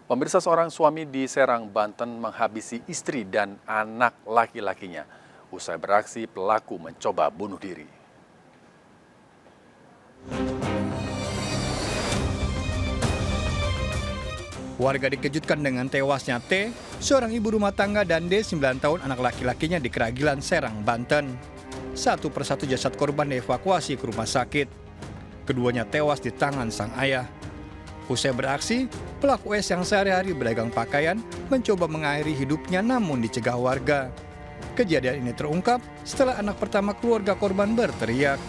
Pemirsa, seorang suami di Serang, Banten menghabisi istri dan anak laki-lakinya. Usai beraksi, pelaku mencoba bunuh diri. Warga dikejutkan dengan tewasnya T, seorang ibu rumah tangga, dan D, 9 tahun, anak laki-lakinya di Keragilan, Serang, Banten. Satu persatu jasad korban dievakuasi ke rumah sakit. Keduanya tewas di tangan sang ayah. Usai beraksi, pelaku S yang sehari-hari berdagang pakaian mencoba mengakhiri hidupnya namun dicegah warga. Kejadian ini terungkap setelah anak pertama keluarga korban berteriak.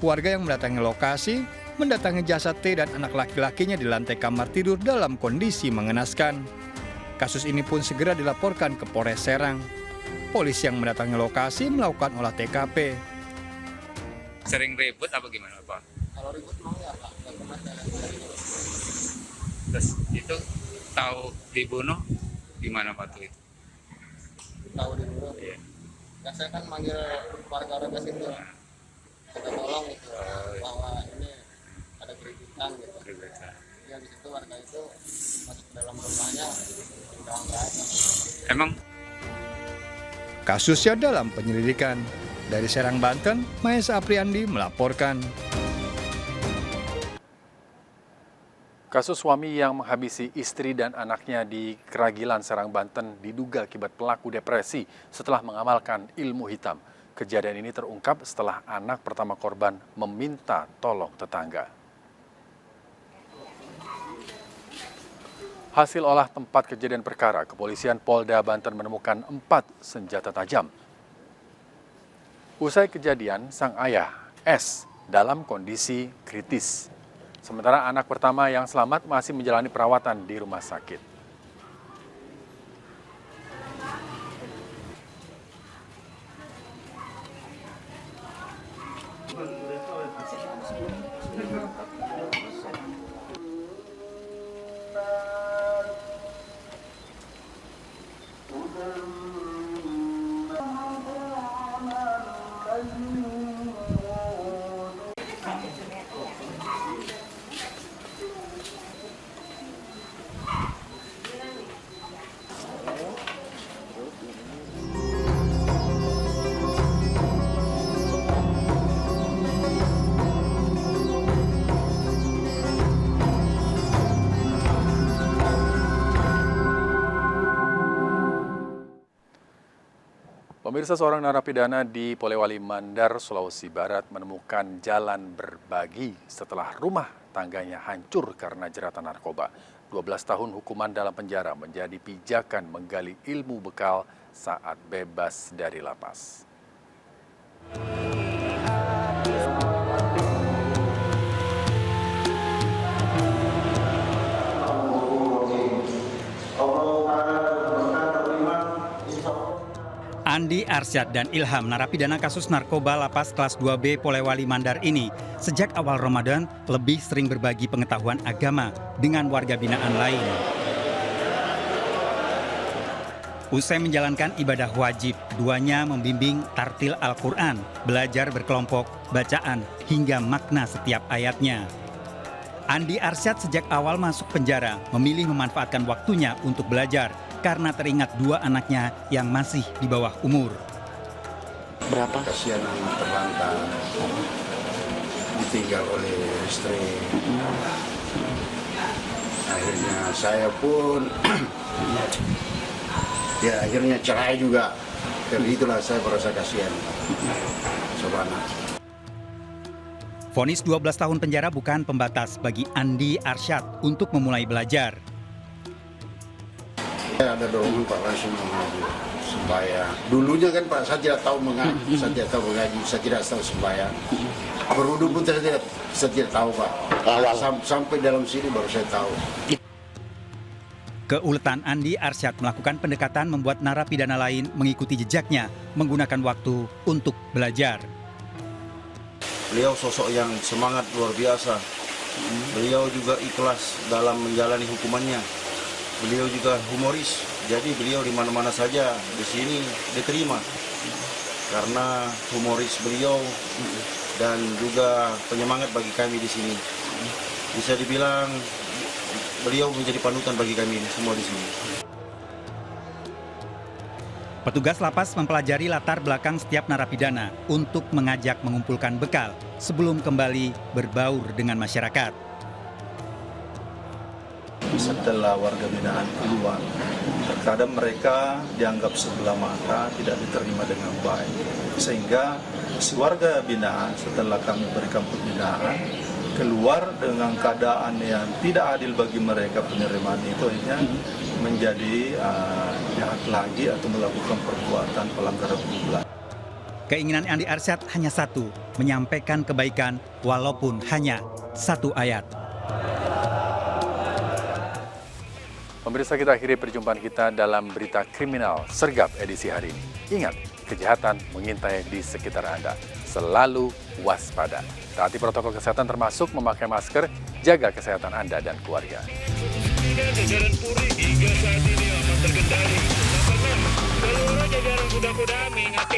Warga yang mendatangi lokasi mendatangi jasad T dan anak laki-lakinya di lantai kamar tidur dalam kondisi mengenaskan. Kasus ini pun segera dilaporkan ke Polres Serang. Polisi yang mendatangi lokasi melakukan olah TKP. Sering ribut apa gimana, Pak? Kalau ribut mau ya Pak, nggak pernah saya lihat. Terus itu tahu dibunuh gimana Pak tuh itu? Tahu dibunuh. Iya. Ya saya kan manggil warga-warga situ, kita tolong itu bahwa ini ada keributan gitu. Keributan. Ya di situ warga itu masuk ke dalam rumahnya, udah nggak ada. Emang Kasusnya dalam penyelidikan. Dari Serang, Banten, Mahesa Apriandi melaporkan. Kasus suami yang menghabisi istri dan anaknya di Keragilan, Serang, Banten diduga akibat pelaku depresi setelah mengamalkan ilmu hitam. Kejadian ini terungkap setelah anak pertama korban meminta tolong tetangga. Hasil olah tempat kejadian perkara, kepolisian Polda Banten menemukan 4 senjata tajam. Usai kejadian, sang ayah, S, dalam kondisi kritis. Sementara anak pertama yang selamat masih menjalani perawatan di rumah sakit. Pemirsa, seorang narapidana di Polewali Mandar, Sulawesi Barat menemukan jalan berbagi setelah rumah tangganya hancur karena jeratan narkoba. 12 tahun hukuman dalam penjara menjadi pijakan menggali ilmu bekal saat bebas dari lapas. Andi Arsyad dan Ilham, narapidana kasus narkoba lapas kelas 2B Polewali Mandar ini, sejak awal Ramadan lebih sering berbagi pengetahuan agama dengan warga binaan lain. Usai menjalankan ibadah wajib, keduanya membimbing tartil Al-Quran, belajar berkelompok, bacaan, hingga makna setiap ayatnya. Andi Arsyad sejak awal masuk penjara memilih memanfaatkan waktunya untuk belajar karena teringat 2 anaknya yang masih di bawah umur. Berapa? Kasihan anak terlantar, ditinggal oleh istri. Akhirnya saya pun, ya akhirnya cerai juga. Dan itulah saya merasa kasihan sama anak. Vonis 12 tahun penjara bukan pembatas bagi Andi Arsyad untuk memulai belajar. Saya ada dorongan Pak langsung mengaji supaya dulunya kan Pak saya tidak tahu mengaji, saya tidak tahu mengaji, saya tidak tahu sembahyang. Berwudu pun saya tidak tahu Pak. Sampai dalam sini baru saya tahu. Keuletan Andi Arsyad melakukan pendekatan membuat narapidana lain mengikuti jejaknya menggunakan waktu untuk belajar. Beliau sosok yang semangat luar biasa. Beliau juga ikhlas dalam menjalani hukumannya. Beliau juga humoris, jadi beliau di mana-mana saja di sini diterima. Karena humoris beliau dan juga penyemangat bagi kami di sini. Bisa dibilang beliau menjadi panutan bagi kami ini semua di sini. Petugas lapas mempelajari latar belakang setiap narapidana untuk mengajak mengumpulkan bekal sebelum kembali berbaur dengan masyarakat. Setelah warga binaan keluar, terkadang mereka dianggap sebelah mata, tidak diterima dengan baik. Sehingga si warga binaan setelah kami berikan pembinaan, keluar dengan keadaan yang tidak adil bagi mereka, penerimaan itu akhirnya menjadi jahat lagi atau melakukan perbuatan pelanggaran hukum. Keinginan Andi Arsyad hanya satu, menyampaikan kebaikan walaupun hanya satu ayat. Pemirsa, kita akhiri perjumpaan kita dalam berita kriminal sergap edisi hari ini. Ingat, kejahatan mengintai di sekitar Anda. Selalu waspada. Taati protokol kesehatan termasuk memakai masker, jaga kesehatan Anda dan keluarga. Jajaran Polri hingga saat ini aman terkendali. Seluruh jajaran kuda-kuda mengingatkan